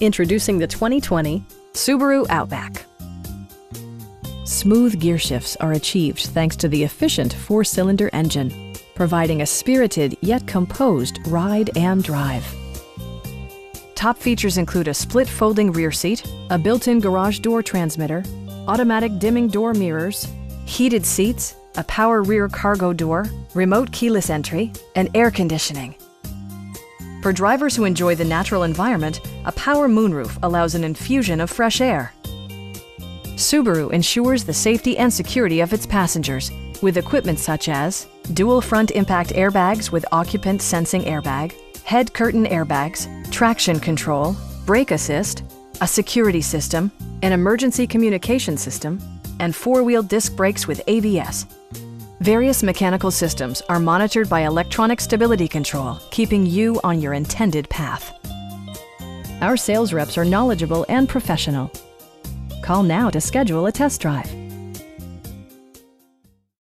Introducing the 2020 Subaru Outback. Smooth gear shifts are achieved thanks to the efficient 4-cylinder engine, providing a spirited yet composed ride and drive. Top features include a split folding rear seat, a built-in garage door transmitter, automatic dimming door mirrors, heated seats, a power rear cargo door, remote keyless entry, and air conditioning. For drivers who enjoy the natural environment, a power moonroof allows an infusion of fresh air. Subaru ensures the safety and security of its passengers with equipment such as dual front impact airbags with occupant sensing airbag, head curtain airbags, traction control, brake assist, a security system, an emergency communication system, and 4-wheel disc brakes with ABS. Various mechanical systems are monitored by electronic stability control, keeping you on your intended path. Our sales reps are knowledgeable and professional. Call now to schedule a test drive.